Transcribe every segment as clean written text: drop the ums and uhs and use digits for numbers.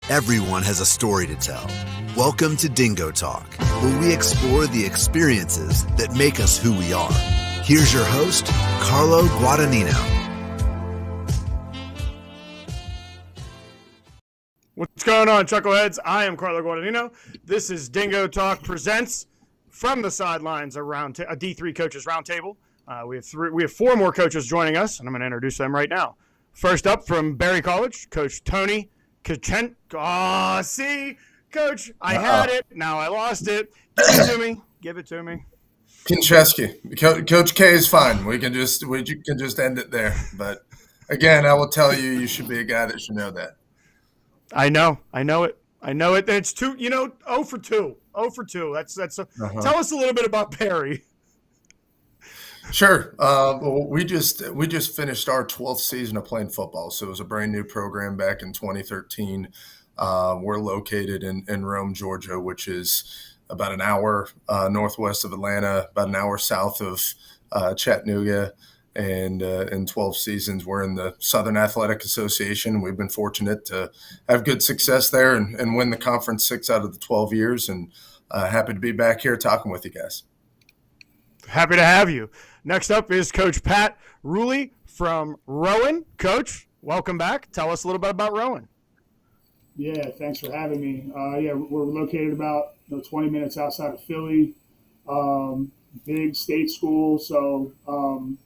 Everyone has a story to tell. Welcome to Dingo Talk, where we explore the experiences that make us who we are. Here's your host, Carlo Guadagnino. What's going on, Chuckleheads? I am Carlo Guadagnino. This is Dingo Talk presents From the Sidelines, a D3 Coaches Roundtable. We have four more coaches joining us, and I'm going to introduce them right now. First up from Berry College, Coach Tony Kachent. Oh, see, Coach, I had it. Now I lost it. Give it to me. Give it to me. Kincheski. Coach K is fine. We can just end it there. But again, I will tell you, you should be a guy that should know that. I know it. It's 0 for 2. 0 for 2. That's. Tell us a little bit about Berry. Sure. Well, we just finished our 12th season of playing football, so it was a brand new program back in 2013. We're located in Rome, Georgia, which is about an hour northwest of Atlanta, about an hour south of Chattanooga. And in 12 seasons, we're in the Southern Athletic Association. We've been fortunate to have good success there and win the conference 6 out of the 12 years. And happy to be back here talking with you guys. Happy to have you. Next up is Coach Pat Ruley from Rowan. Coach, welcome back. Tell us a little bit about Rowan. Yeah, thanks for having me. We're located about 20 minutes outside of Philly. Big state school, so I'm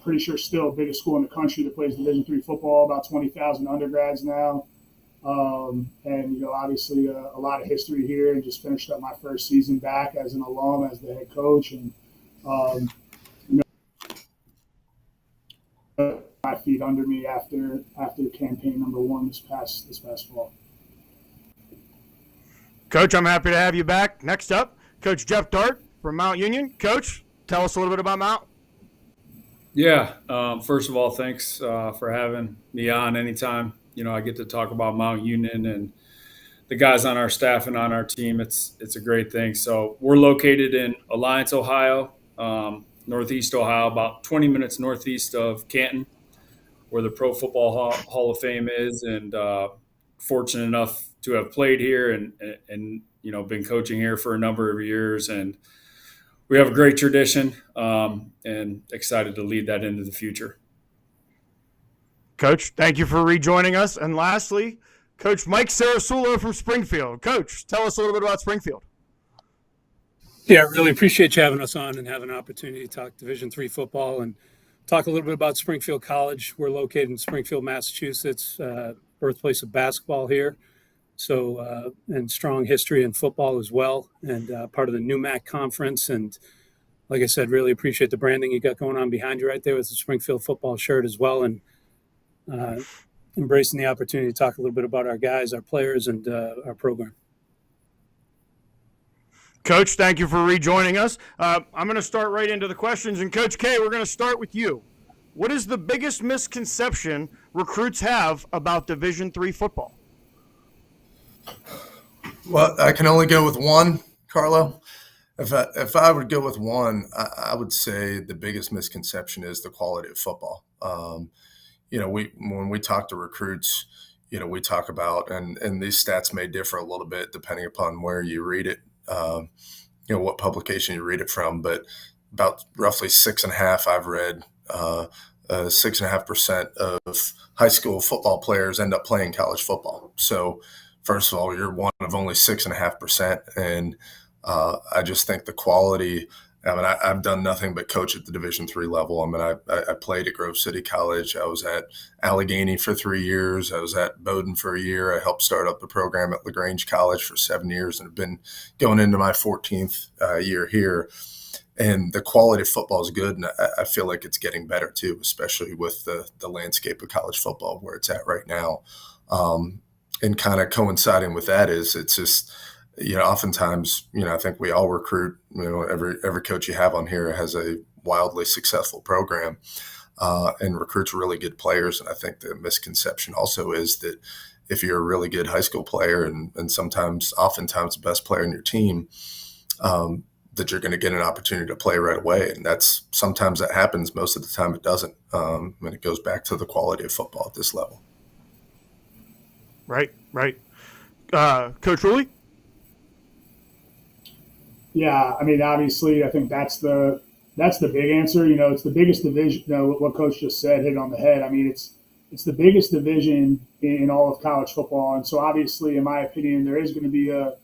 pretty sure still biggest school in the country that plays Division III football. About 20,000 undergrads now, and obviously a lot of history here. And just finished up my first season back as an alum, as the head coach, and my feet under me after campaign number 1 this past fall. Coach, I'm happy to have you back. Next up, Coach Jeff Dart from Mount Union. Coach, tell us a little bit about Mount. Yeah. First of all, thanks for having me on anytime. I get to talk about Mount Union and the guys on our staff and on our team. It's a great thing. So we're located in Alliance, Ohio, Northeast Ohio, about 20 minutes northeast of Canton, where the Pro Football Hall of Fame is, and fortunate enough to have played here and been coaching here for a number of years. And we have a great tradition, and excited to lead that into the future. Coach, thank you for rejoining us. And lastly, Coach Mike Sarasulo from Springfield. Coach, tell us a little bit about Springfield. Yeah, really appreciate you having us on and having an opportunity to talk Division III football and talk a little bit about Springfield College. We're located in Springfield, Massachusetts, birthplace of basketball here. So, and strong history in football as well, and part of the NUMAC conference. And like I said, really appreciate the branding you got going on behind you right there with the Springfield football shirt as well. And embracing the opportunity to talk a little bit about our guys, our players, and our program. Coach, thank you for rejoining us. I'm going to start right into the questions. And Coach K, we're going to start with you. What is the biggest misconception recruits have about Division III football? Well, I can only go with one, Carlo. If I would go with one, I would say the biggest misconception is the quality of football. When we talk to recruits, we talk about, and these stats may differ a little bit depending upon where you read it, what publication you read it from, but about roughly 6.5, I've read, 6.5% of high school football players end up playing college football. So first of all, you're one of only 6.5%. And I just think the quality, I've done nothing but coach at the Division III level. I played at Grove City College. I was at Allegheny for 3 years. I was at Bowdoin for a year. I helped start up the program at LaGrange College for 7 years and have been going into my 14th year here. And the quality of football is good, and I feel like it's getting better too, especially with the landscape of college football where it's at right now. And kind of coinciding with that is it's just, oftentimes, I think we all recruit, every coach you have on here has a wildly successful program and recruits really good players. And I think the misconception also is that if you're a really good high school player and oftentimes the best player in your team, that you're going to get an opportunity to play right away. And sometimes that happens. Most of the time it doesn't. And it goes back to the quality of football at this level. Right. Coach Rulli? Yeah, I mean, obviously, I think that's the big answer. It's the biggest division. What Coach just said hit it on the head. I mean, it's the biggest division in all of college football, and so obviously, in my opinion, there is going to be a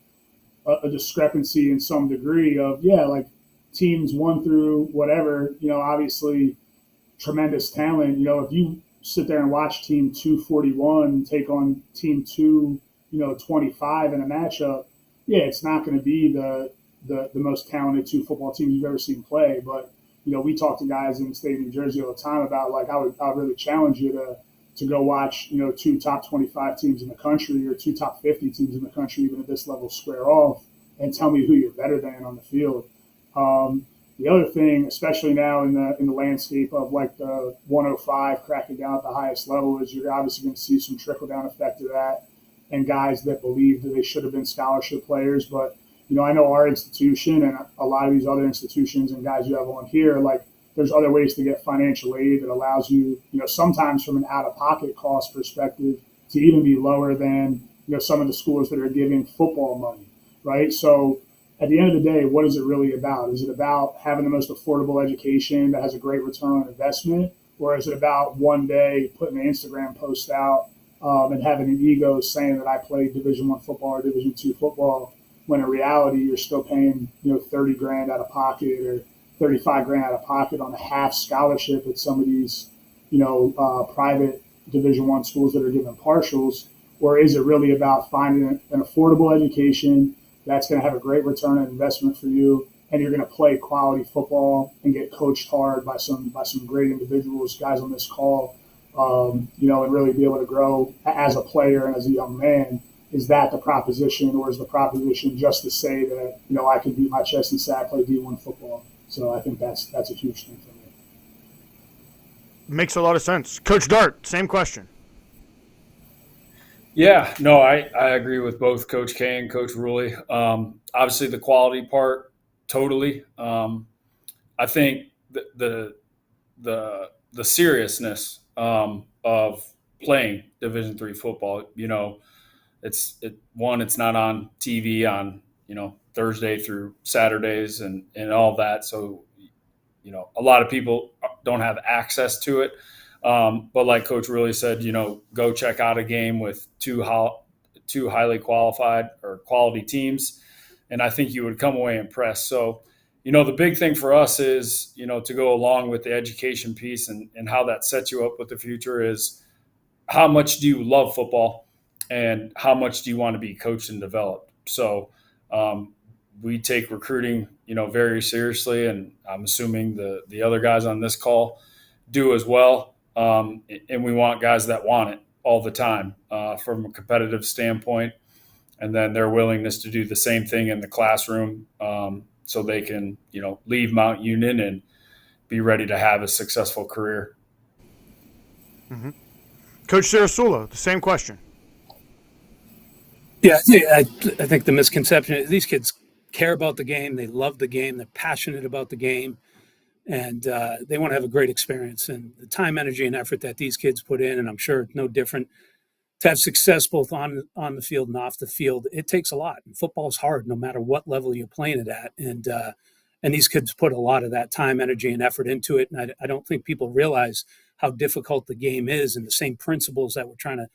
discrepancy in some degree of like teams 1 through whatever. Obviously, tremendous talent. If you sit there and watch Team 241 take on Team 225 in a matchup, it's not going to be the most talented 2 football teams you've ever seen play. But we talk to guys in the state of New Jersey all the time about like I would really challenge you to go watch 2 top 25 teams in the country or 2 top 50 teams in the country, even at this level, square off, and tell me who you're better than on the field. The other thing, especially now in the landscape of like the 105 cracking down at the highest level, is you're obviously going to see some trickle down effect of that, and guys that believe that they should have been scholarship players. But I know our institution and a lot of these other institutions and guys you have on here, like there's other ways to get financial aid that allows you, sometimes from an out-of-pocket cost perspective, to even be lower than, some of the schools that are giving football money, right? So at the end of the day, what is it really about? Is it about having the most affordable education that has a great return on investment? Or is it about one day putting an Instagram post out and having an ego saying that I played Division I football or Division II football, when in reality you're still paying 30 grand out of pocket or 35 grand out of pocket on a half scholarship at some of these private Division I schools that are giving partials? Or is it really about finding an affordable education that's going to have a great return on investment for you, and you're going to play quality football and get coached hard by some great individuals, guys on this call, and really be able to grow as a player and as a young man? Is that the proposition, or is the proposition just to say that I can beat my chest and say I play D1 football? So I think that's a huge thing for me. Makes a lot of sense. Coach Dart, same question. Yeah, no, I agree with both Coach K and Coach Rulli. Obviously, the quality part, totally. I think the seriousness of playing Division III football, it's not on TV on Thursday through Saturdays and all that. So a lot of people don't have access to it. But like Coach really said, go check out a game with two highly qualified or quality teams, and I think you would come away impressed. So, the big thing for us is, to go along with the education piece and how that sets you up with the future is how much do you love football and how much do you want to be coached and developed? So we take recruiting, very seriously, and I'm assuming the other guys on this call do as well. And we want guys that want it all the time from a competitive standpoint, and then their willingness to do the same thing in the classroom so they can, leave Mount Union and be ready to have a successful career. Mm-hmm. Coach Sarasula, the same question. Yeah, I think the misconception is these kids care about the game. They love the game. They're passionate about the game. And they want to have a great experience. And the time, energy, and effort that these kids put in, and I'm sure it's no different, to have success both on the field and off the field, it takes a lot. And football is hard no matter what level you're playing it at. And these kids put a lot of that time, energy, and effort into it. And I don't think people realize how difficult the game is, and the same principles that we're trying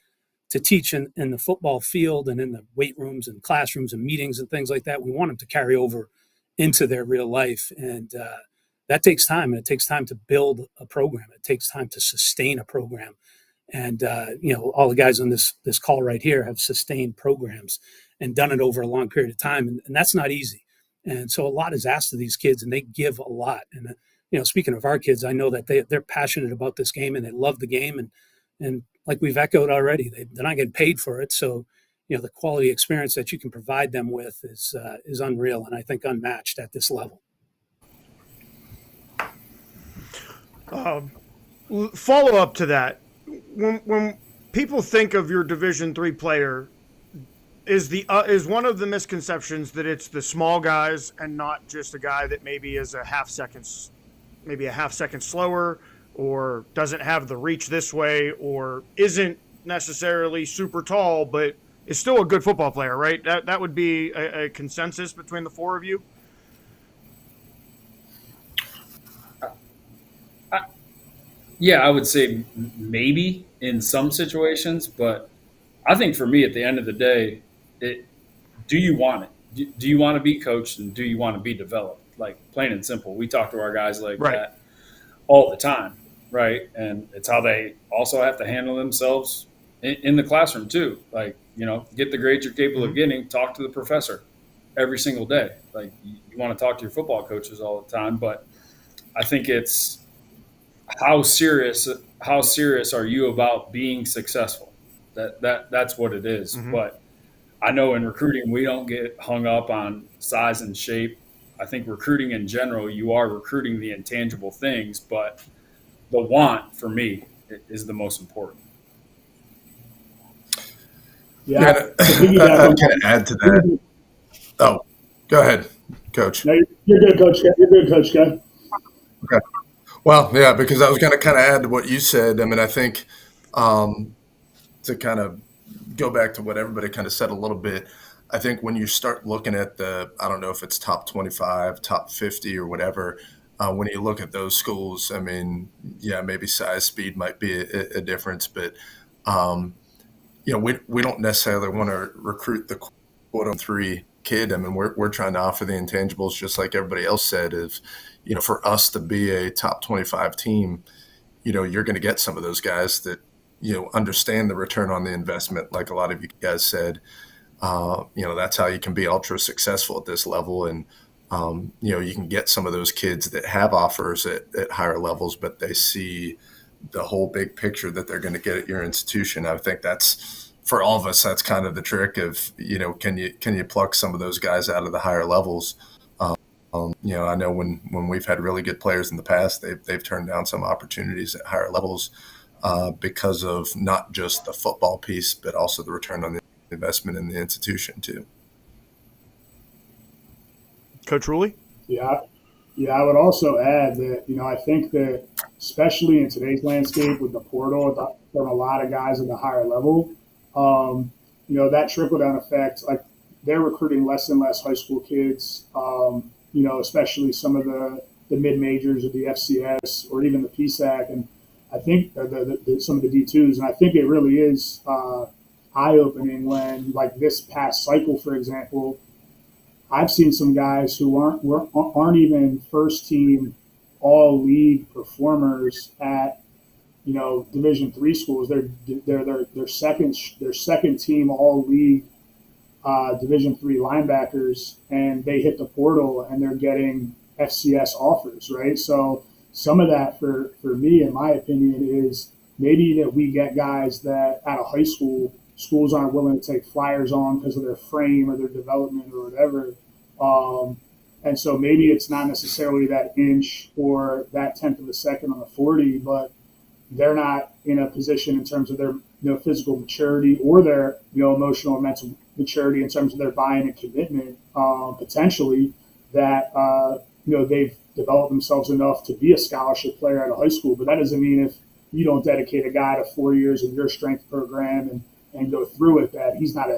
to teach in the football field and in the weight rooms and classrooms and meetings and things like that. We want them to carry over into their real life. And that takes time, and it takes time to build a program. It takes time to sustain a program. And, all the guys on this call right here have sustained programs and done it over a long period of time. And that's not easy. And so a lot is asked of these kids, and they give a lot. And, speaking of our kids, I know that they're passionate about this game, and they love the game. And like we've echoed already, they're not getting paid for it. So, the quality experience that you can provide them with is unreal, and I think unmatched at this level. Follow up to that, when people think of your Division III player, is one of the misconceptions that it's the small guys and not just a guy that maybe is a half second slower, or doesn't have the reach this way, or isn't necessarily super tall, but is still a good football player, right? That would be a consensus between the four of you. Yeah, I would say maybe in some situations, but I think for me, at the end of the day, do you want it? Do you want to be coached, and do you want to be developed? Like, plain and simple. We talk to our guys like that all the time, right? And it's how they also have to handle themselves in the classroom too. Like, get the grades you're capable of getting. Talk to the professor every single day. Like, you want to talk to your football coaches all the time, but I think it's how serious are you about being successful? That's what it is. But I know in recruiting, we don't get hung up on size and shape. I think recruiting in general, you are recruiting the intangible things, but the want for me is the most important. Yeah, I can add to that. Oh, go ahead, Coach. No, you're good, Coach. You're good, Coach. Go. Okay. Well, yeah, because I was going to kind of add to what you said. I mean, I think to kind of go back to what everybody kind of said a little bit, I think when you start looking at I don't know if it's top 25, top 50 or whatever, when you look at those schools, I mean, yeah, maybe size, speed might be a difference, but, we don't necessarily want to recruit the quote three kid. I mean, we're trying to offer the intangibles, just like everybody else said, is, for us to be a top 25 team, you're going to get some of those guys that, understand the return on the investment. Like a lot of you guys said, that's how you can be ultra successful at this level. And, you can get some of those kids that have offers at higher levels, but they see the whole big picture that they're going to get at your institution. I think that's, for all of us, that's kind of the trick of, can you pluck some of those guys out of the higher levels? I know when we've had really good players in the past, they've turned down some opportunities at higher levels because of not just the football piece, but also the return on the investment in the institution too. Coach Rulli? Yeah, I would also add that, I think that especially in today's landscape with the portal, from a lot of guys at the higher level, that trickle-down effect, like they're recruiting less and less high school kids, especially some of the mid-majors of the FCS or even the PSAC, and I think some of the D2s, and I think it really is eye-opening when, like this past cycle, for example, I've seen some guys who aren't even first-team all-league performers at Division III schools. They're second team all-league Division III linebackers, and they hit the portal and they're getting FCS offers, right? So some of that for me, in my opinion, is maybe that we get guys that out of high school, schools aren't willing to take flyers on because of their frame or their development or whatever. And so maybe it's not necessarily that inch or that tenth of a second on the 40, but they're not in a position in terms of their physical maturity or their emotional and mental maturity in terms of their buy-in and commitment, potentially, that they've developed themselves enough to be a scholarship player out of high school. But that doesn't mean if you don't dedicate a guy to 4 years of your strength program and go through it, that he's not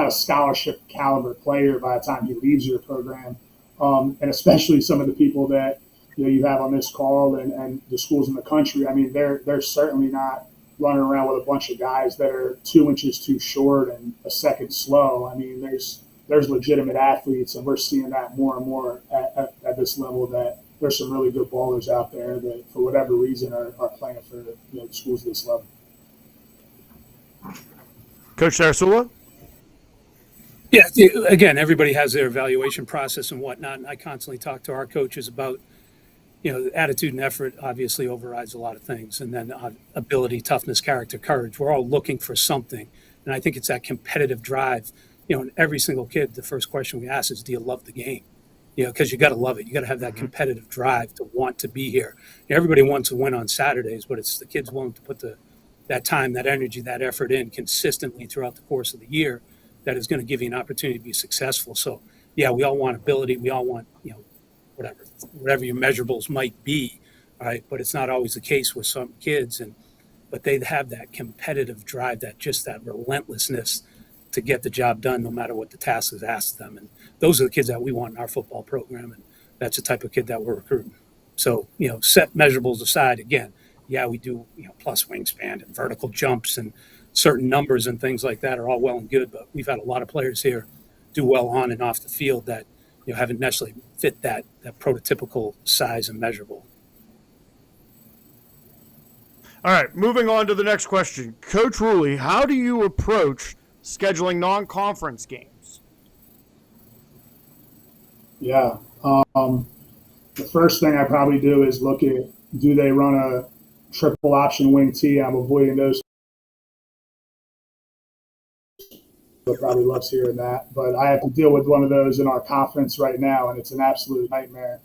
a scholarship caliber player by the time he leaves your program. And especially some of the people that you have on this call and the schools in the country. I mean, they're certainly not running around with a bunch of guys that are 2 inches too short and a second slow. I mean, there's legitimate athletes, and we're seeing that more and more at this level, that there's some really good ballers out there that, for whatever reason, are playing for schools at this level. Coach Sarasula? Yeah, again, everybody has their evaluation process and whatnot, and I constantly talk to our coaches about, attitude and effort obviously overrides a lot of things, and then ability, toughness, character, courage. We're all looking for something, and I think it's that competitive drive. And every single kid, the first question we ask is, do you love the game? Because you got to love it. You got to have that competitive drive to want to be here. Everybody wants to win on Saturdays, but it's the kids willing to put that time, that energy, that effort in consistently throughout the course of the year that is going to give you an opportunity to be successful. So, yeah, we all want ability. We all want, whatever your measurables might be, all right? But it's not always the case with some kids. And but they have that competitive drive, that relentlessness to get the job done no matter what the task is asked of them. And those are the kids that we want in our football program, and that's the type of kid that we're recruiting. So, set measurables aside, again, yeah, we do, plus wingspan and vertical jumps and certain numbers and things like that are all well and good, but we've had a lot of players here do well on and off the field that, haven't necessarily fit that prototypical size and measurable. All right, moving on to the next question. Coach Ruley, how do you approach scheduling non-conference games? Yeah. The first thing I probably do is look at, do they run a triple option wing T? I'm avoiding those. Probably loves hearing that, but I have to deal with one of those in our conference right now, and it's an absolute nightmare.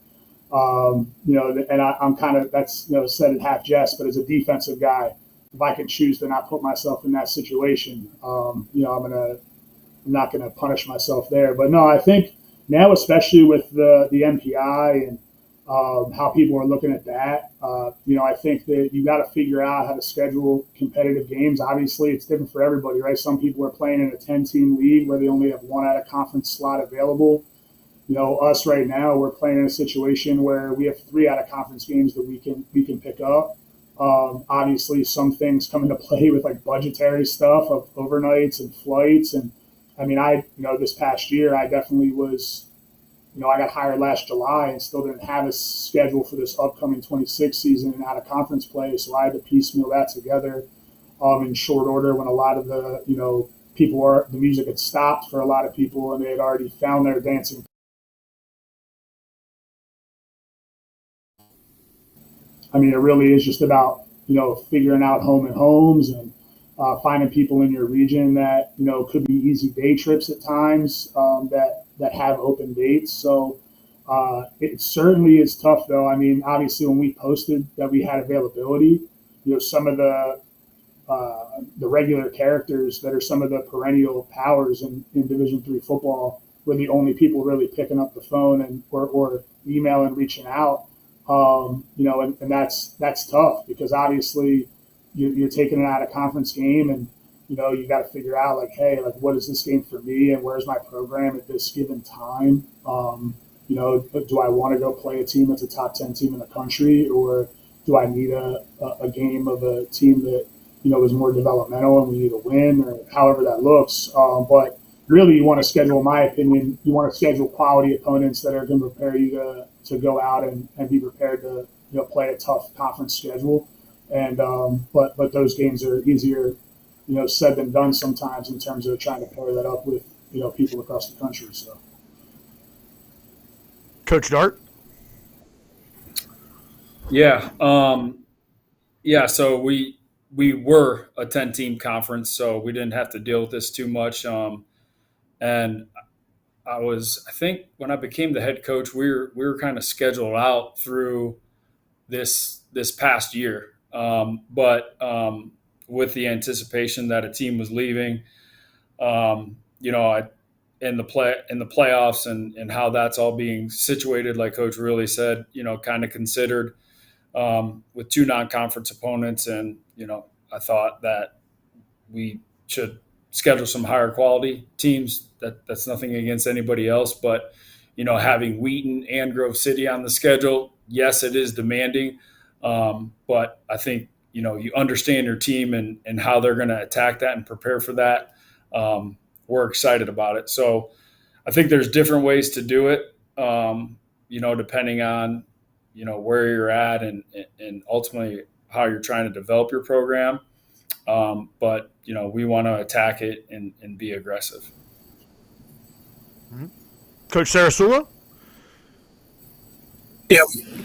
And I'm kind of, that's, said in half jest, but as a defensive guy, if I can choose to not put myself in that situation, I'm not going to punish myself there. But no, I think now, especially with the MPI and how people are looking at that, I think that you got to figure out how to schedule competitive games. Obviously, it's different for everybody, right? Some people are playing in a 10-team league where they only have one out-of-conference slot available. Us right now, we're playing in a situation where we have 3 out-of-conference games that we can pick up. Obviously, some things come into play with like budgetary stuff of overnights and flights. And I mean, this past year, I definitely was, I got hired last July and still didn't have a schedule for this upcoming 26 season and out-of-conference play. So I had to piecemeal that together in short order when a lot of the, the music had stopped for a lot of people and they had already found their dancing. I mean, it really is just about, figuring out home and homes and finding people in your region that, could be easy day trips at times that have open dates. So it certainly is tough, though. I mean, obviously, when we posted that we had availability, some of the regular characters that are some of the perennial powers in Division III football were the only people really picking up the phone and or emailing, reaching out. And that's tough because obviously you're taking an out of conference game and, you got to figure out like, hey, like what is this game for me and where's my program at this given time? Do I want to go play a team that's a top 10 team in the country or do I need a game of a team that, is more developmental and we need a win or however that looks. But really you want to schedule, in my opinion, you want to schedule quality opponents that are going to prepare you to go out and be prepared to play a tough conference schedule. And but those games are easier, said than done sometimes in terms of trying to pair that up with people across the country. So, Coach Dart. Yeah. So we were a 10-team conference, so we didn't have to deal with this too much. And I think when I became the head coach, we were kind of scheduled out through this past year. But with the anticipation that a team was leaving, in the playoffs and how that's all being situated, like Coach really said, kind of considered with 2 non-conference opponents. And, I thought that we should schedule some higher quality teams. That's nothing against anybody else, but, having Wheaton and Grove City on the schedule, yes, it is demanding. But I think, you understand your team and how they're going to attack that and prepare for that. We're excited about it. So I think there's different ways to do it, depending on, where you're at and ultimately how you're trying to develop your program. But, we want to attack it and be aggressive. Mm-hmm. Coach Sarasula? Yeah,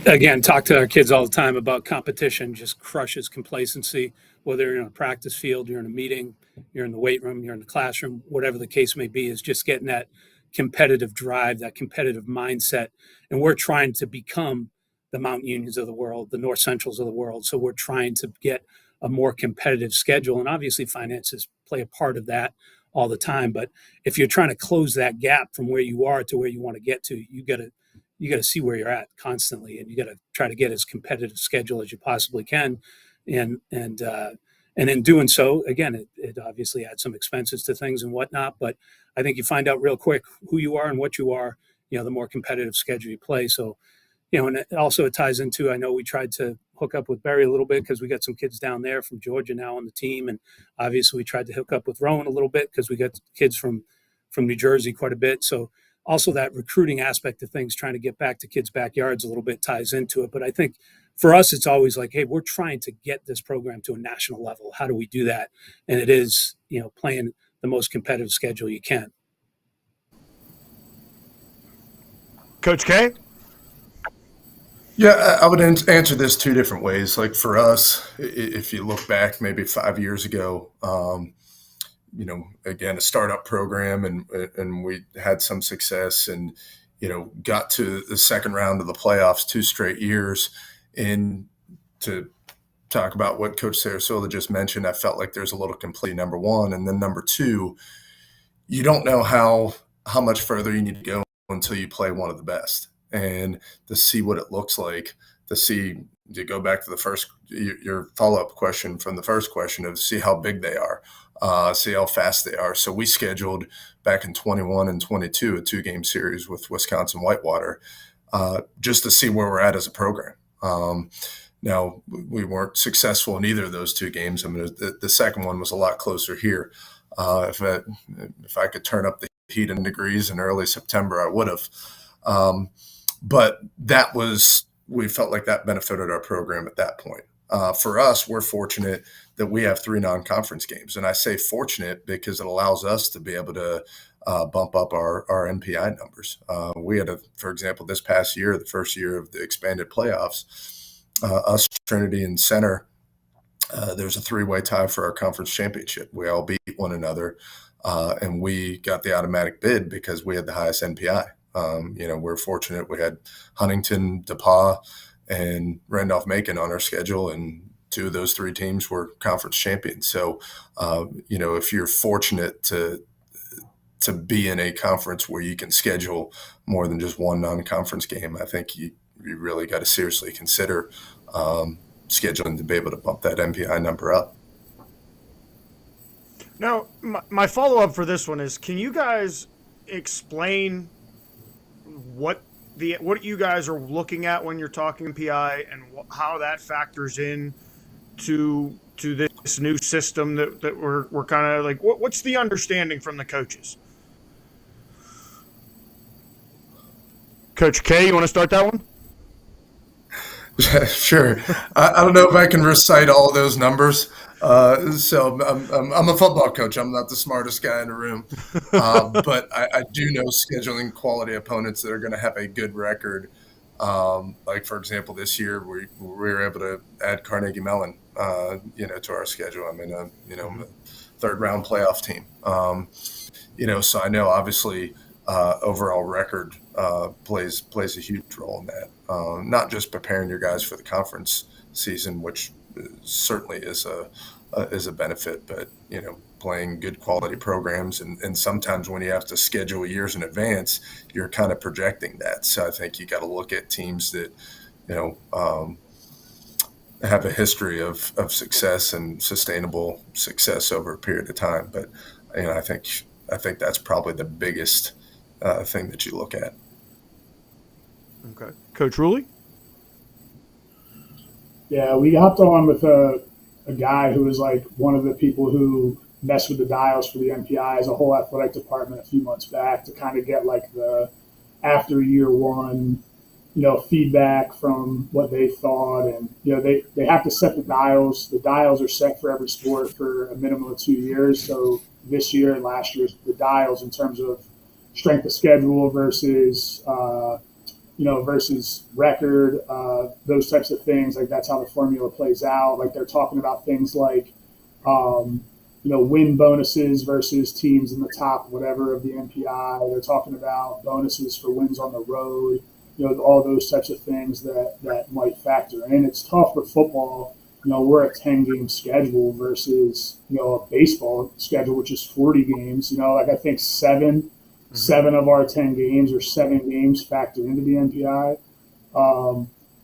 again, talk to our kids all the time about competition just crushes complacency, whether you're in a practice field, you're in a meeting, you're in the weight room, you're in the classroom, whatever the case may be, is just getting that competitive drive, that competitive mindset. And we're trying to become the Mount Unions of the world, the North Centrals of the world. So we're trying to get a more competitive schedule. And obviously finances play a part of that all the time. But if you're trying to close that gap from where you are to where you want to get to, you got to see where you're at constantly, and you got to try to get as competitive schedule as you possibly can. And And in doing so, again, it obviously adds some expenses to things and whatnot, but I think you find out real quick who you are and what you are, the more competitive schedule you play. So, and it ties into, I know we tried to hook up with Barry a little bit because we got some kids down there from Georgia now on the team. And obviously we tried to hook up with Rowan a little bit because we got kids from New Jersey quite a bit. So also that recruiting aspect of things, trying to get back to kids' backyards a little bit ties into it. But I think for us, it's always like, hey, we're trying to get this program to a national level. How do we do that? And it is, playing the most competitive schedule you can. Coach K? Yeah, I would answer this two different ways. Like for us, if you look back maybe 5 years ago, again, a startup program and we had some success and, got to the second round of the playoffs 2 straight years. And to talk about what Coach Sarasola just mentioned, I felt like there's a little complete number one. And then number two, you don't know how much further you need to go until you play one of the best. And to see what it looks like, to go back to the first, your follow-up question from the first question of see how big they are, see how fast they are. So we scheduled back in 21 and 22 a 2-game series with Wisconsin Whitewater just to see where we're at as a program. Now, we weren't successful in either of those 2 games. I mean, the second one was a lot closer here. If I could turn up the heat in degrees in early September, I would have. But we felt like that benefited our program at that point. For us, we're fortunate that we have 3 non-conference games. And I say fortunate because it allows us to be able to bump up our NPI numbers. We had, for example, this past year, the first year of the expanded playoffs, us, Trinity, and Center, there's a 3-way tie for our conference championship. We all beat one another, and we got the automatic bid because we had the highest NPI. We're fortunate. We had Huntington, DePauw, and Randolph-Macon on our schedule, and 2 of those 3 teams were conference champions. So, if you're fortunate to be in a conference where you can schedule more than just one non-conference game, I think you really got to seriously consider scheduling to be able to bump that NPI number up. Now, my follow-up for this one is, can you guys explain what you guys are looking at when you're talking NPI and how that factors in to this new system that we're kind of like, what's the understanding from the coaches? Coach K, you want to start that one? Sure. I don't know if I can recite all those numbers. So I'm a football coach. I'm not the smartest guy in the room. But I do know scheduling quality opponents that are going to have a good record. Like, for example, this year we were able to add Carnegie Mellon, to our schedule. I mean, a 3rd-round playoff team. So I know obviously overall record plays a huge role in that. Not just preparing your guys for the conference season, which certainly is a benefit, but playing good quality programs, and sometimes when you have to schedule years in advance, you're kind of projecting that. So I think you got to look at teams that have a history of success and sustainable success over a period of time. But I think that's probably the biggest thing that you look at. Okay, Coach Ruley. Yeah, we hopped on with a guy who was like one of the people who messed with the dials for the NPI as a whole athletic department a few months back to kind of get like the after year one, feedback from what they thought. And, they have to set the dials. The dials are set for every sport for a minimum of 2 years. So this year and last year, the dials in terms of strength of schedule versus record, those types of things. Like that's how the formula plays out. Like they're talking about things like, win bonuses versus teams in the top, whatever of the NPI. They're talking about bonuses for wins on the road, all those types of things that might factor in. It's tough with football. We're a 10-game schedule versus, a baseball schedule, which is 40 games. I think seven of our 10 games or 7 games factor into the NPI.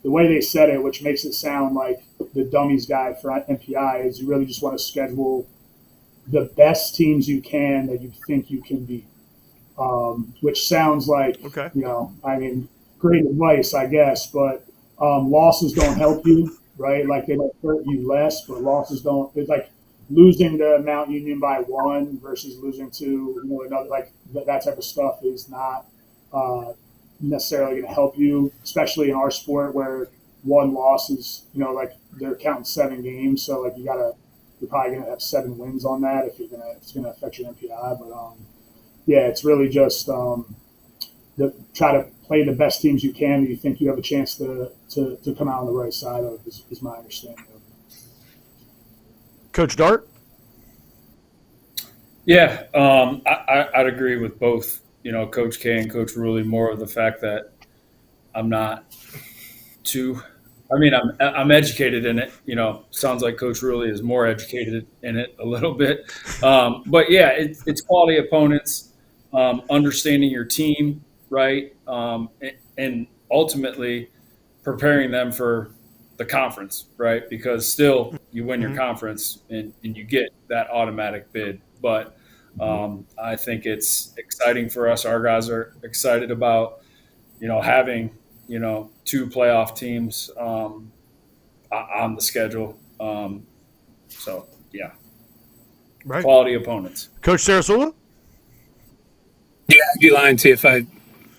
the way they said it, which makes it sound like the dummies guide for MPI, is you really just want to schedule the best teams you can that you think you can beat. Which sounds like, Okay. Great advice, I guess, but losses don't help you, right? Like they might hurt you less, but losses don't. It's like losing to Mount Union by 1 versus losing to another. Like that type of stuff is not necessarily going to help you, especially in our sport where one loss is like they're counting 7 games, so like you're probably going to have 7 wins on that if it's going to affect your MPI, but. Yeah, it's really just try to play the best teams you can that you think you have a chance to come out on the right side of, is my understanding of it. Coach Dart? Yeah, I'd agree with both, Coach K and Coach Rulli, more of the fact that I'm not too – I'm educated in it. Sounds like Coach Rulli is more educated in it a little bit. But, yeah, it's quality opponents. Understanding your team, right, and ultimately preparing them for the conference, right, because still you win your conference and you get that automatic bid. But I think it's exciting for us. Our guys are excited about, having, 2 playoff teams on the schedule. So, yeah, Right. Quality opponents. Coach Sarasula? Yeah, I'd be lying to you if I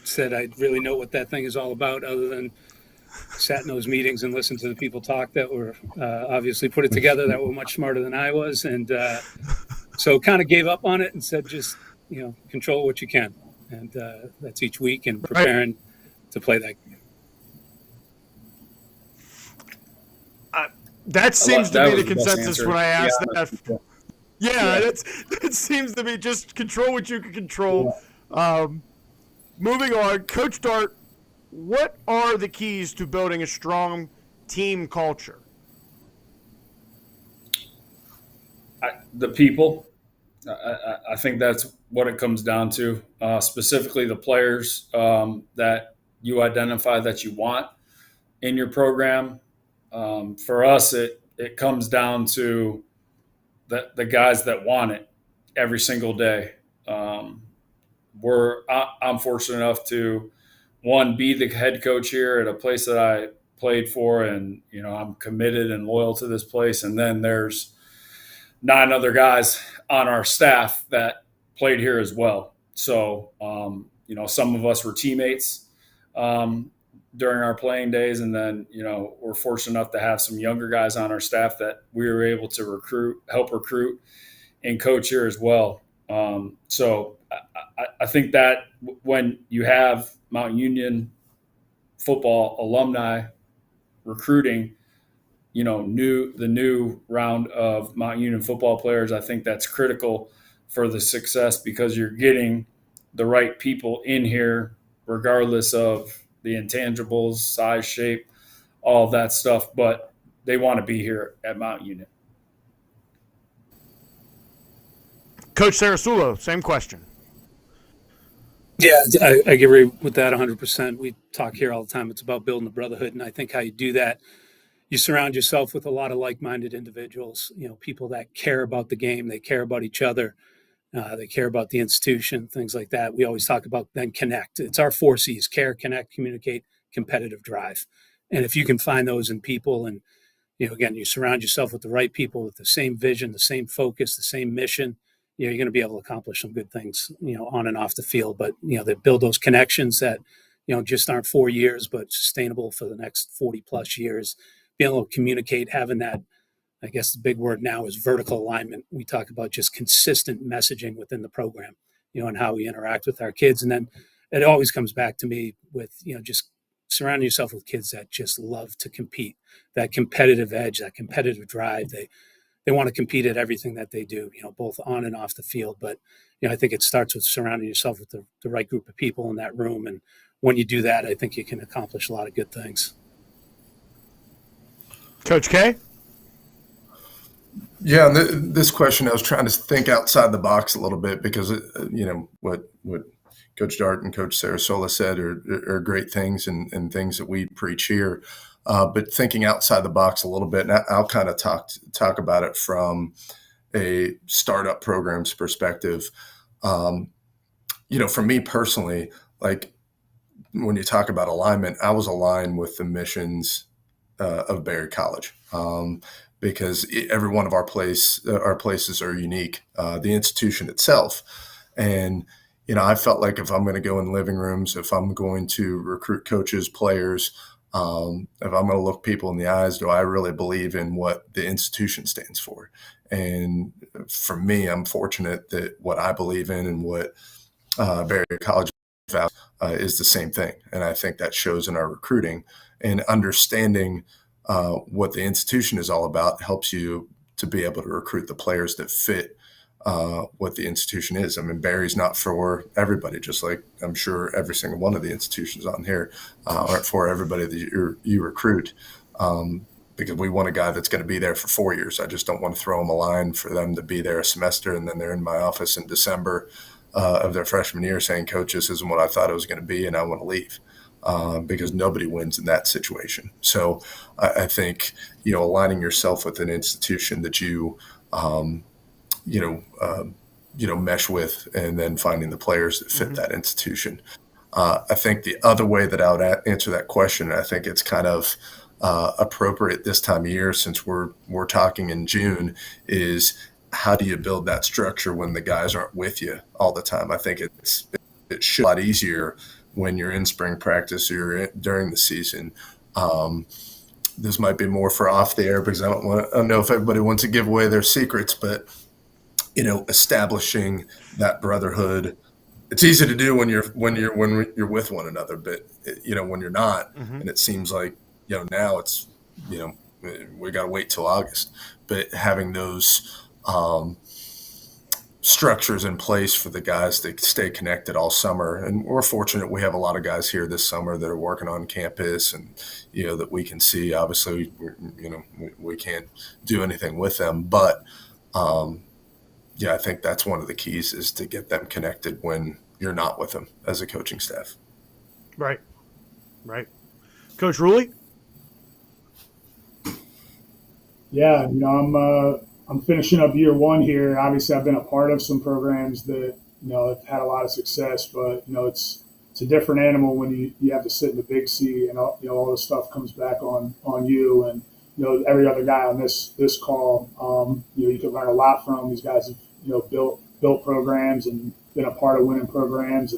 said I really know what that thing is all about, other than sat in those meetings and listened to the people talk that were obviously put it together, that were much smarter than I was. And so kind of gave up on it and said, just, control what you can. And that's each week and preparing to play that game. That seems to be the consensus answer. when I asked that. Yeah, that seems to be just control what you can control. Moving on, Coach Dart, what are the keys to building a strong team culture? The people. I think that's what it comes down to, specifically the players that you identify that you want in your program. For us, it comes down to the guys that want it every single day. I'm fortunate enough to, one, be the head coach here at a place that I played for, and I'm committed and loyal to this place. And then there's 9 other guys on our staff that played here as well. So some of us were teammates during our playing days, and then we're fortunate enough to have some younger guys on our staff that we were able to help recruit and coach here as well. So I think that when you have Mount Union football alumni recruiting, the new round of Mount Union football players, I think that's critical for the success, because you're getting the right people in here, regardless of the intangibles, size, shape, all of that stuff, but they want to be here at Mount Union. Coach Sarasulo, same question. Yeah, I agree with that 100%. We talk here all the time. It's about building the brotherhood. And I think how you do that, you surround yourself with a lot of like-minded individuals, people that care about the game. They care about each other. They care about the institution, things like that. We always talk about then connect. It's our 4 C's: care, connect, communicate, competitive drive. And if you can find those in people, and, again, you surround yourself with the right people with the same vision, the same focus, the same mission, you're going to be able to accomplish some good things, on and off the field. But, they build those connections that, just aren't 4 years, but sustainable for the next 40 plus years. Being able to communicate, having that, I guess the big word now is vertical alignment. We talk about just consistent messaging within the program, and how we interact with our kids. And then it always comes back to me with, just surrounding yourself with kids that just love to compete, that competitive edge, that competitive drive. They want to compete at everything that they do, both on and off the field. But, I think it starts with surrounding yourself with the right group of people in that room. And when you do that, I think you can accomplish a lot of good things. Coach K? Yeah, this question, I was trying to think outside the box a little bit, because, what Coach Dart and Coach Sarasola said are great things, and things that we preach here. But thinking outside the box a little bit, and I'll kind of talk about it from a startup program's perspective. For me personally, like when you talk about alignment, I was aligned with the missions of Berry College because every one of our places are unique. The institution itself, and I felt like if I'm going to go in living rooms, if I'm going to recruit coaches, players, if I'm going to look people in the eyes, do I really believe in what the institution stands for? And for me, I'm fortunate that what I believe in and what Berry College values is the same thing. And I think that shows in our recruiting, and understanding what the institution is all about helps you to be able to recruit the players that fit what the institution is. I mean, Barry's not for everybody, just like I'm sure every single one of the institutions on here aren't for everybody that you recruit, because we want a guy that's going to be there for 4 years. I just don't want to throw them a line for them to be there a semester and then they're in my office in December of their freshman year saying, "Coach, this isn't what I thought it was going to be, and I want to leave." Because nobody wins in that situation. So I think, aligning yourself with an institution that you mesh with, and then finding the players that fit that institution. I think the other way that I would answer that question, I think it's kind of appropriate this time of year since we're talking in June, is how do you build that structure when the guys aren't with you all the time? I think it should be a lot easier when you're in spring practice or during the season. This might be more for off the air because I don't know if everybody wants to give away their secrets, but establishing that brotherhood. It's easy to do when you're with one another, but when you're not, and it seems like now it's we got to wait till August. But having those structures in place for the guys to stay connected all summer, and we're fortunate we have a lot of guys here this summer that are working on campus, and that we can see. Obviously, we can't do anything with them, but I think that's one of the keys is to get them connected when you're not with them as a coaching staff. Right. Coach Ruley? Yeah, I'm finishing up year one here. Obviously, I've been a part of some programs that have had a lot of success, but it's a different animal when you have to sit in the big seat and all this stuff comes back on you, and every other guy on this call. You can learn a lot from. These guys have built programs and been a part of winning programs,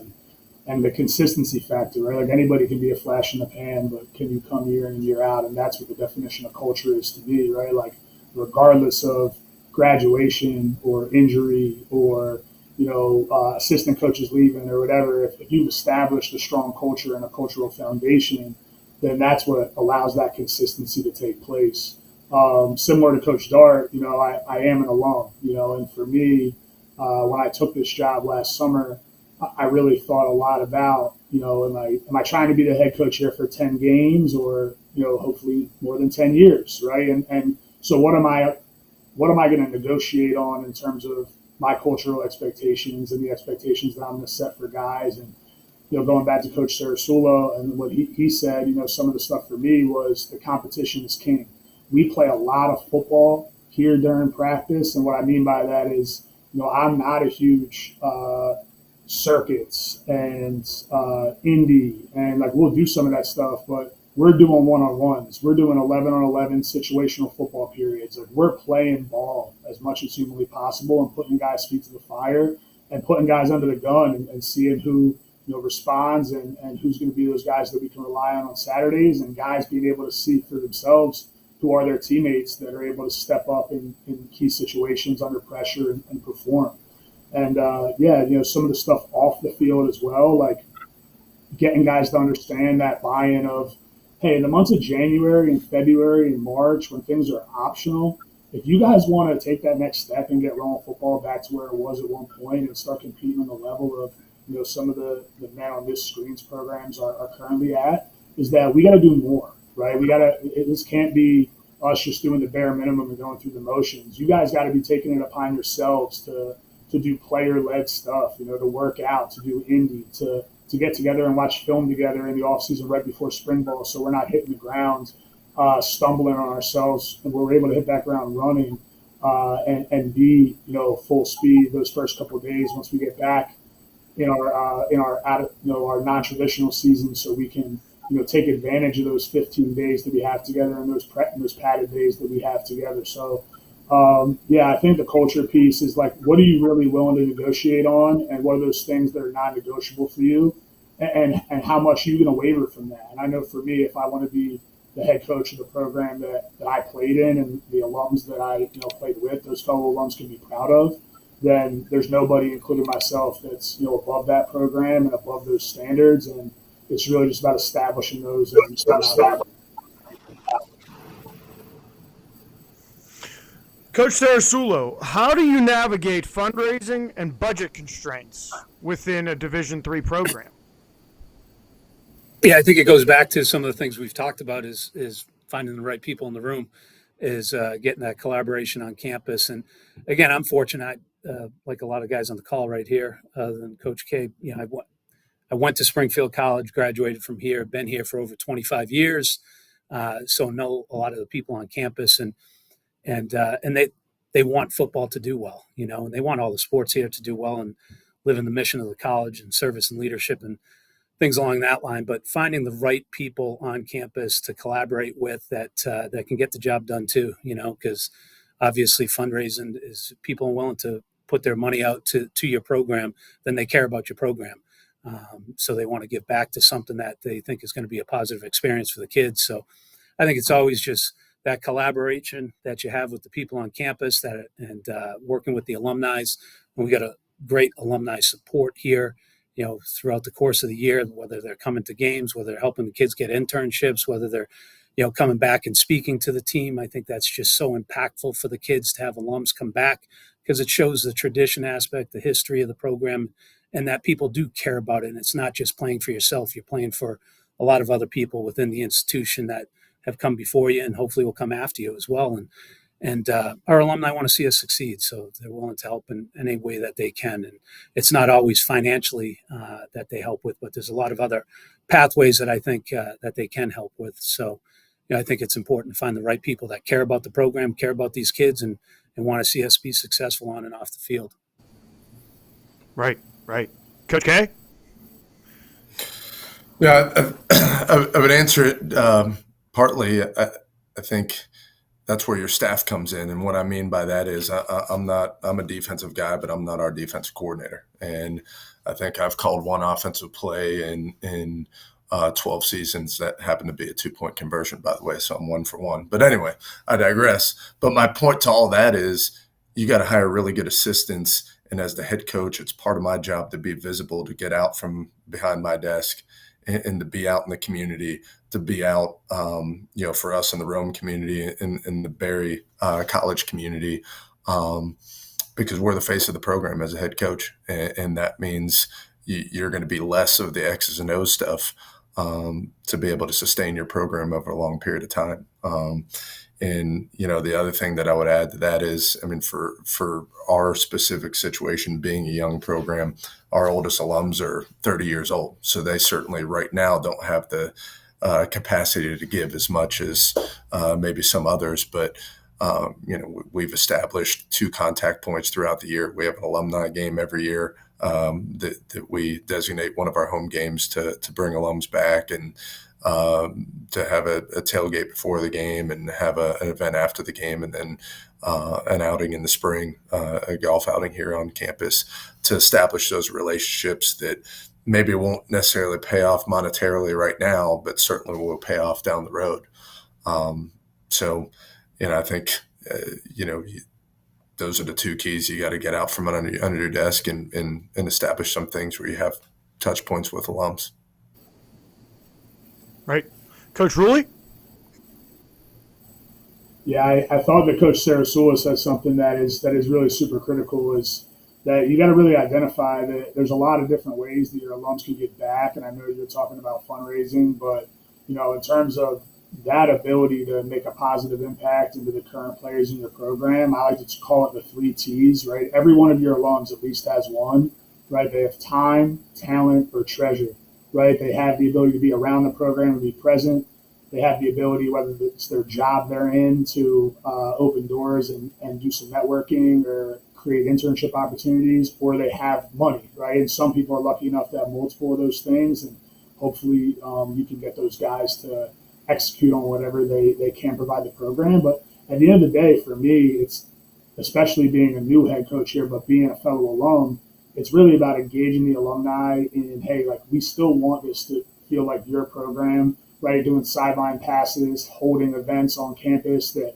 and the consistency factor, right? Like anybody can be a flash in the pan, but can you come year in and year out? And that's what the definition of culture is to me, right? Like regardless of graduation or injury or assistant coaches leaving or whatever, if you've established a strong culture and a cultural foundation, then that's what allows that consistency to take place. Similar to Coach Dart, I am an alum, and for me, when I took this job last summer, I really thought a lot about, am I trying to be the head coach here for 10 games or, hopefully more than 10 years, right? And so what am I going to negotiate on in terms of my cultural expectations and the expectations that I'm going to set for guys? And, going back to Coach Sarasula and what he said, some of the stuff for me was the competition is king. We play a lot of football here during practice. And what I mean by that is, I'm not a huge circuits and indie, and like we'll do some of that stuff, but we're doing one-on-ones. We're doing 11-on-11 situational football periods. Like we're playing ball as much as humanly possible and putting guys' feet to the fire and putting guys under the gun and seeing who responds and who's going to be those guys that we can rely on Saturdays, and guys being able to see for themselves who are their teammates that are able to step up in key situations under pressure and perform. And some of the stuff off the field as well, like getting guys to understand that buy-in of, hey, in the months of January and February and March, when things are optional, if you guys want to take that next step and get rolling football back to where it was at one point and start competing on the level of some of the man on this screens programs are currently at, is that we got to do more, right? This can't be us just doing the bare minimum and going through the motions. You guys got to be taking it upon yourselves to do player-led stuff, to work out, to do indie, to get together and watch film together in the off season right before spring ball, so we're not hitting the ground, stumbling on ourselves, and we're able to hit that ground running and be, full speed those first couple of days once we get back in our non-traditional season, so we can take advantage of those 15 days that we have together and those padded days that we have together. So I think the culture piece is like, what are you really willing to negotiate on, and what are those things that are non-negotiable for you, and how much are you going to waver from that? And I know for me, if I want to be the head coach of the program that I played in, and the alums that I played with, those fellow alums can be proud of, then there's nobody, including myself, that's above that program and above those standards. And it's really just about establishing those. Coach Sarasulo, how do you navigate fundraising and budget constraints within a Division III program? Yeah, I think it goes back to some of the things we've talked about is finding the right people in the room, is getting that collaboration on campus. And again, I'm fortunate, like a lot of guys on the call right here, other than Coach K, I went to Springfield College, graduated from here, been here for over 25 years. So know a lot of the people on campus, and they want football to do well, and they want all the sports here to do well and live in the mission of the college and service and leadership and things along that line. But finding the right people on campus to collaborate with that can get the job done too, because obviously fundraising is people are willing to put their money out to your program, then they care about your program. So they want to give back to something that they think is going to be a positive experience for the kids. So I think it's always just that collaboration that you have with the people on campus, and working with the alumni. And we got a great alumni support here, throughout the course of the year, whether they're coming to games, whether they're helping the kids get internships, whether they're, coming back and speaking to the team. I think that's just so impactful for the kids to have alums come back, because it shows the tradition aspect, the history of the program, and that people do care about it. And it's not just playing for yourself. You're playing for a lot of other people within the institution that have come before you and hopefully will come after you as well. And our alumni want to see us succeed, so they're willing to help in any way that they can. And it's not always financially that they help with, but there's a lot of other pathways that I think that they can help with. So I think it's important to find the right people that care about the program, care about these kids, and want to see us be successful on and off the field. Right. Coach K? Yeah, I would answer it partly. I think that's where your staff comes in. And what I mean by that is I'm a defensive guy, but I'm not our defensive coordinator. And I think I've called one offensive play in 12 seasons that happened to be a 2-point conversion, by the way. So I'm 1 for 1. But anyway, I digress. But my point to all that is you got to hire really good assistants. And as the head coach, it's part of my job to be visible, to get out from behind my desk and to be out in the community, to be out, for us in the Rome community, in the Barry College community, because we're the face of the program as a head coach. And that means you're going to be less of the X's and O's stuff to be able to sustain your program over a long period of time. And, the other thing that I would add to that is, for our specific situation, being a young program, our oldest alums are 30 years old. So they certainly right now don't have the capacity to give as much as maybe some others. But, we've established 2 contact points throughout the year. We have an alumni game every year that we designate one of our home games to bring alums back, and to have a tailgate before the game, and have an event after the game, and then an outing in the spring, a golf outing here on campus, to establish those relationships that maybe won't necessarily pay off monetarily right now, but certainly will pay off down the road. I think, those are the 2 keys. You got to get out from under your desk and establish some things where you have touch points with alums. Right. Coach Rulli? Yeah, I thought that Coach Sarasula said something that is really super critical, is that you got to really identify that there's a lot of different ways that your alums can get back. And I know you're talking about fundraising, but, in terms of that ability to make a positive impact into the current players in your program, I like to call it the 3 T's, right? Every one of your alums at least has one, right? They have time, talent, or treasure, right? They have the ability to be around the program and be present. they have the ability, whether it's their job they're in, to open doors and do some networking or create internship opportunities, or they have money, right? And some people are lucky enough to have multiple of those things, and hopefully you can get those guys to execute on whatever they can provide the program. But at the end of the day, for me, it's, especially being a new head coach here, but being a fellow alum, it's really about engaging the alumni in, hey, like, we still want this to feel like your program, right? Doing sideline passes, holding events on campus, that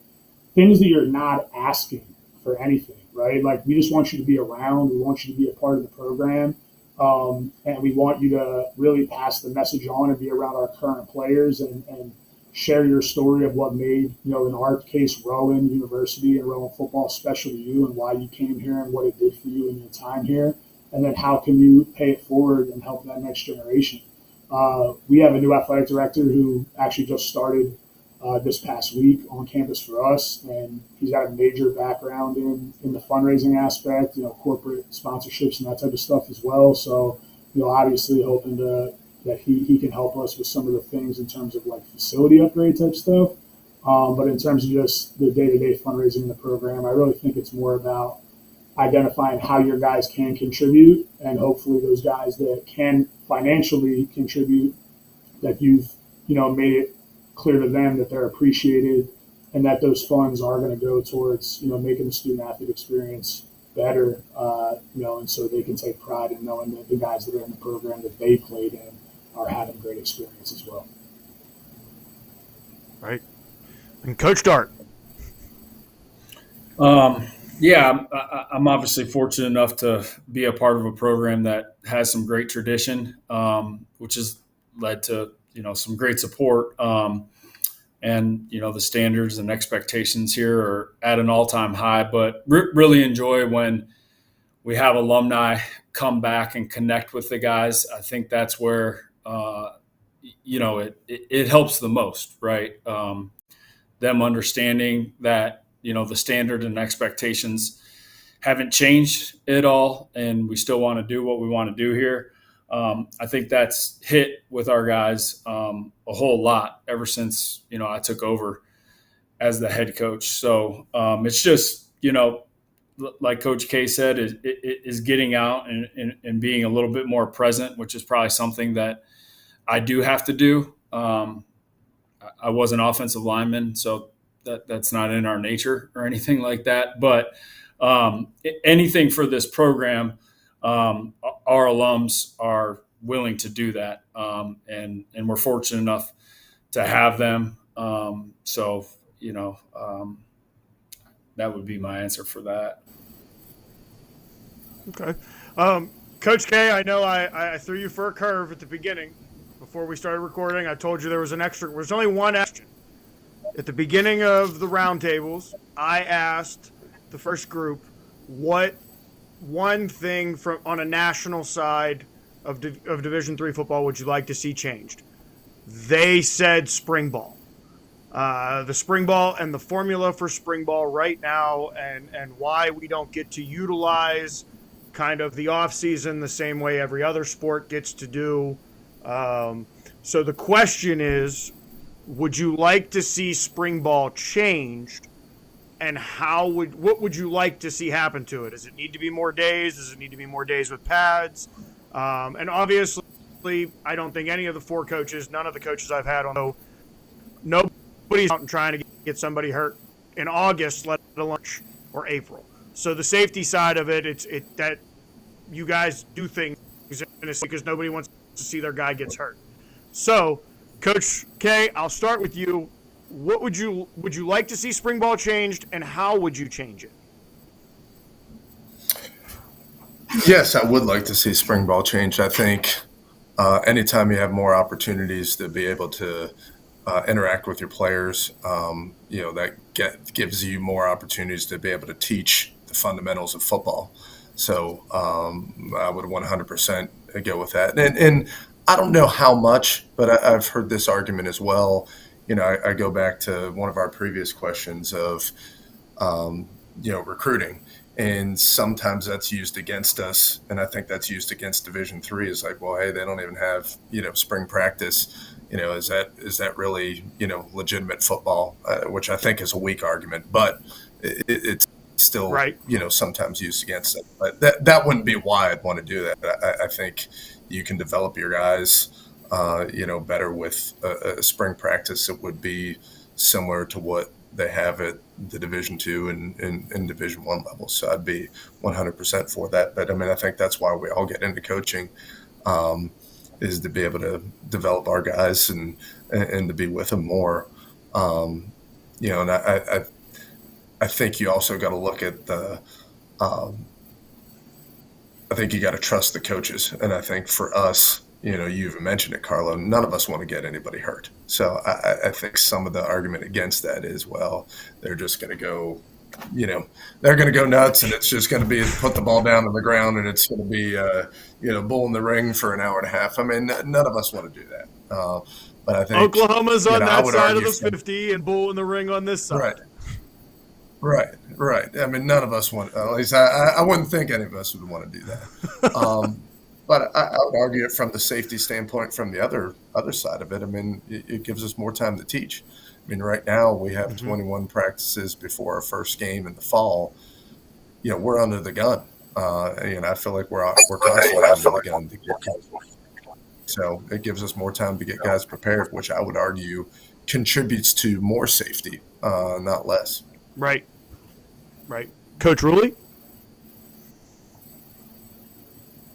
things that you're not asking for anything, right? Like, we just want you to be around. We want you to be a part of the program. And we want you to really pass the message on and be around our current players and share your story of what made, in our case, Rowan University and Rowan football special to you, and why you came here and what it did for you in your time here. And then how can you pay it forward and help that next generation? We have a new athletic director who actually just started this past week on campus for us, and he's got a major background in the fundraising aspect, corporate sponsorships and that type of stuff as well. So, obviously hoping that he can help us with some of the things in terms of like facility upgrade type stuff. But in terms of just the day-to-day fundraising in the program, I really think it's more about identifying how your guys can contribute, and hopefully those guys that can financially contribute, that you've, made it clear to them that they're appreciated, and that those funds are going to go towards, making the student athlete experience better, and so they can take pride in knowing that the guys that are in the program that they played in are having great experience as well. Right. And Coach Dart. Yeah, I'm obviously fortunate enough to be a part of a program that has some great tradition, which has led to, some great support. And, the standards and expectations here are at an all-time high, but really enjoy when we have alumni come back and connect with the guys. I think that's where, it helps the most, right? Them understanding that, the standard and expectations haven't changed at all, and we still want to do what we want to do here. I think that's hit with our guys a whole lot ever since, I took over as the head coach. So it's just, like Coach K said, is getting out and being a little bit more present, which is probably something that I do have to do. I was an offensive lineman, so that's not in our nature or anything like that. But anything for this program, our alums are willing to do that, and we're fortunate enough to have them. That would be my answer for that. Okay. Coach K, I know I threw you for a curve at the beginning. Before we started recording, I told you there was only one question. At the beginning of the roundtables, I asked the first group, what one thing on a national side of Division III football would you like to see changed? They said spring ball. The spring ball and the formula for spring ball right now, and why we don't get to utilize kind of the off season the same way every other sport gets to do. So the question is, would you like to see spring ball changed, and what would you like to see happen to it? Does it need to be more days? Does it need to be more days with pads? And obviously, I don't think any of the four coaches, none of the coaches I've had on, nobody's out and trying to get somebody hurt in August, let alone or April. So the safety side of it, it's that you guys do things because nobody wants to see their guy gets hurt. So, Coach K, I'll start with you. What would you like to see spring ball changed, and how would you change it? Yes, I would like to see spring ball changed. I think anytime you have more opportunities to be able to interact with your players, that gives you more opportunities to be able to teach the fundamentals of football. So I would 100% go with that. And I don't know how much, but I've heard this argument as well. I go back to one of our previous questions of, recruiting. And sometimes that's used against us. And I think that's used against Division III. Is like, well, hey, they don't even have, spring practice, is that really, legitimate football, which I think is a weak argument, but it's still, right. Sometimes used against it. But that wouldn't be why I'd want to do that. I think you can develop your guys, better with a spring practice that would be similar to what they have at the Division II and Division I level. So I'd be 100% for that. But I think that's why we all get into coaching, is to be able to develop our guys and to be with them more. And I think you also got to look at I think you got to trust the coaches. And I think for us, you even mentioned it, Carlo, none of us want to get anybody hurt. So I think some of the argument against that is, well, they're just going to go, they're going to go nuts, and it's just going to be put the ball down on the ground, and it's going to be, bull in the ring for an hour and a half. I mean, none of us want to do that. But I think Oklahoma's on that side of the 50 and bull in the ring on this side. Right. I mean, none of us want, at least I wouldn't think any of us would want to do that. But I would argue it from the safety standpoint, from the other side of it. I mean, it gives us more time to teach. I mean, right now we have 21 practices before our first game in the fall. We're under the gun. I feel like we're constantly under the gun to get guys. So it gives us more time to get guys prepared, which I would argue contributes to more safety, not less. Right. Coach Rulli?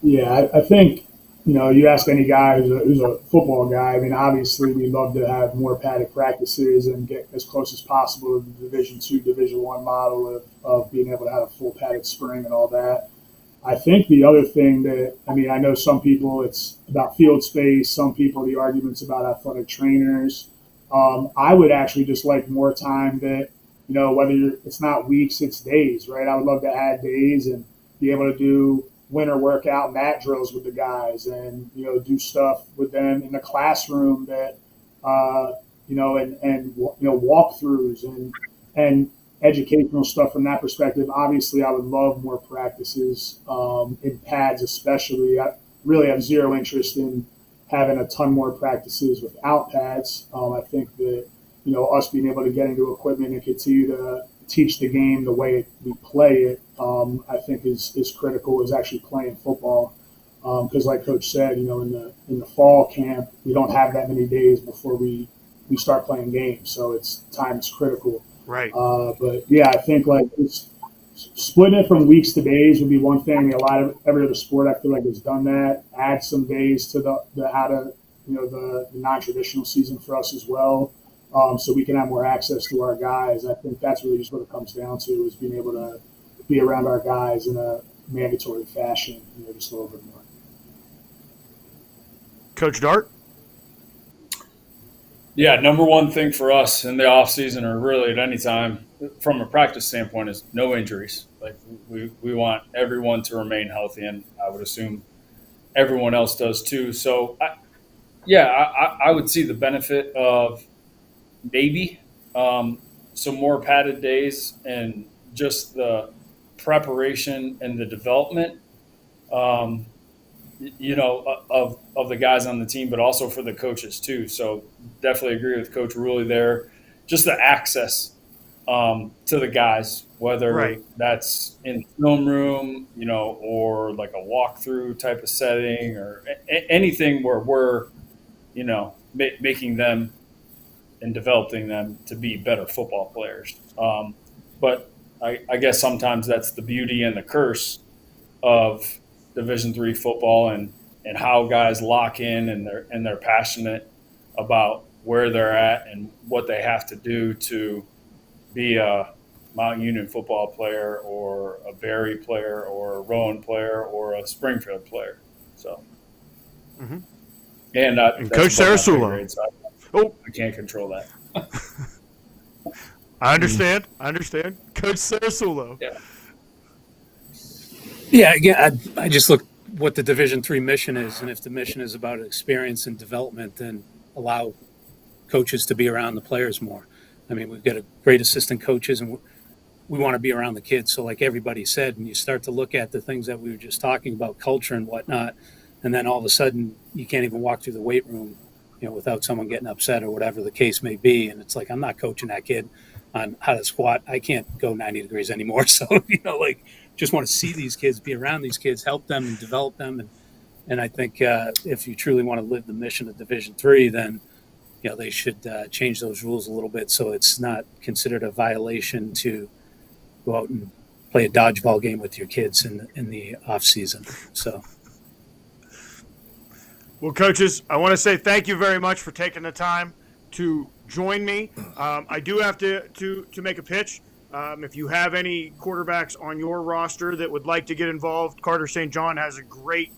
Yeah, I think, you ask any guy who's a football guy, I mean, obviously we love to have more padded practices and get as close as possible to the Division II, Division I model of being able to have a full padded spring and all that. I think the other thing that, I know some people it's about field space, some people the arguments about athletic trainers. I would actually just like more time that, whether it's not weeks, it's days, right? I would love to add days and be able to do winter workout mat drills with the guys and, do stuff with them in the classroom that, and walkthroughs and educational stuff from that perspective. Obviously, I would love more practices in pads, especially. I really have zero interest in having a ton more practices without pads. I think that, us being able to get into equipment and continue to teach the game the way we play it, I think is critical, is actually playing football. Because like Coach said, in the fall camp, we don't have that many days before we start playing games. So time is critical. Right. But yeah, I think like splitting it from weeks to days would be one thing. I mean, a lot of every other sport I feel like has done that. Add some days to the non-traditional season for us as well. So we can have more access to our guys. I think that's really just what it comes down to, is being able to be around our guys in a mandatory fashion, just a little bit more. Coach Dart? Yeah, number one thing for us in the off season, or really at any time from a practice standpoint, is no injuries. Like we want everyone to remain healthy, and I would assume everyone else does too. So I would see the benefit of maybe some more padded days and just the preparation and the development, of the guys on the team, but also for the coaches too. So definitely agree with Coach Rulli there. Just the access to the guys, whether that's in the film room, or like a walkthrough type of setting, or anything where we're, making them and developing them to be better football players. But I guess sometimes that's the beauty and the curse of Division III football, and how guys lock in and they're passionate about where they're at and what they have to do to be a Mount Union football player, or a Berry player, or a Rowan player, or a Springfield player. So, and Coach Sarasulo. I can't control that. I understand. Coach Sarasulo. Yeah. Yeah, again, I just look what the Division III mission is, and if the mission is about experience and development, then allow coaches to be around the players more. I mean, we've got a great assistant coaches, and we want to be around the kids. So like everybody said, and you start to look at the things that we were just talking about, culture and whatnot, and then all of a sudden you can't even walk through the weight room without someone getting upset or whatever the case may be. And it's like, I'm not coaching that kid on how to squat. I can't go 90 degrees anymore. So, just want to see these kids, be around these kids, help them and develop them. And I think if you truly want to live the mission of Division III, then, they should change those rules a little bit so it's not considered a violation to go out and play a dodgeball game with your kids in the off season. So. Well, coaches, I want to say thank you very much for taking the time to join me. I do have to make a pitch. If you have any quarterbacks on your roster that would like to get involved, Carter St. John has a great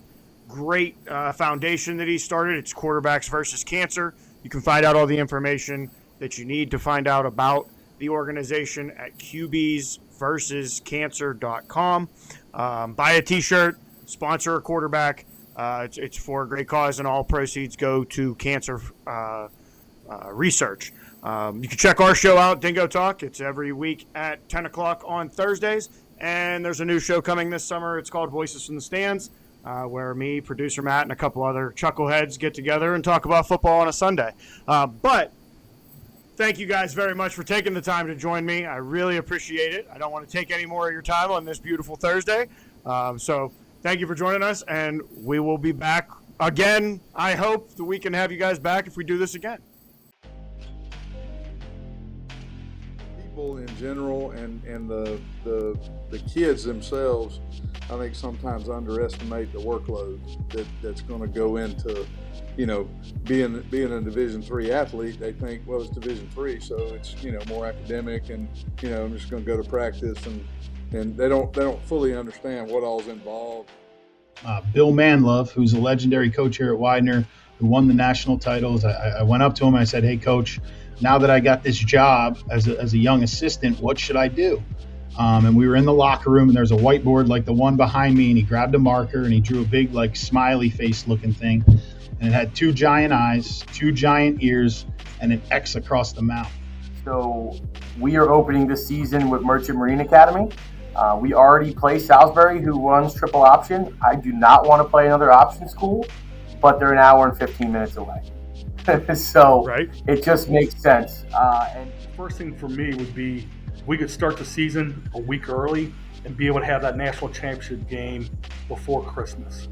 foundation that he started. It's Quarterbacks versus Cancer. You can find out all the information that you need to find out about the organization at qbsversuscancer.com. Buy a t-shirt, sponsor a quarterback. It's for a great cause, and all proceeds go to cancer research. You can check our show out, Dingo Talk. It's every week at 10 o'clock on Thursdays. And there's a new show coming this summer. It's called Voices from the Stands, where me, producer Matt, and a couple other chuckleheads get together and talk about football on a Sunday. But thank you guys very much for taking the time to join me. I really appreciate it. I don't want to take any more of your time on this beautiful Thursday. So thank you for joining us, and we will be back again. I hope that we can have you guys back if we do this again. People in general and the kids themselves, I think sometimes underestimate the workload that's going to go into, being a Division III athlete. They think, well, it's Division III, so it's more academic, and I'm just going to go to practice, and they don't fully understand what all's involved. Bill Manlove, who's a legendary coach here at Widener, who won the national titles. I went up to him and I said, "Hey, coach, now that I got this job as a young assistant, what should I do?" And we were in the locker room, and there's a whiteboard like the one behind me, and he grabbed a marker and he drew a big smiley face looking thing, and it had 2 giant eyes, 2 giant ears, and an X across the mouth. So we are opening this season with Merchant Marine Academy. We already play Salisbury, who runs triple option. I do not want to play another option school, but they're an hour and 15 minutes away. So right. It just makes sense. And first thing for me would be we could start the season a week early and be able to have that national championship game before Christmas.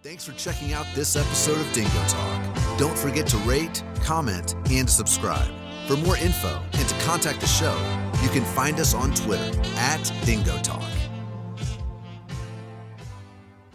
Thanks for checking out this episode of Dingo Talk. Don't forget to rate, comment, and subscribe. For more info and to contact the show, you can find us on Twitter @Dingo Talk.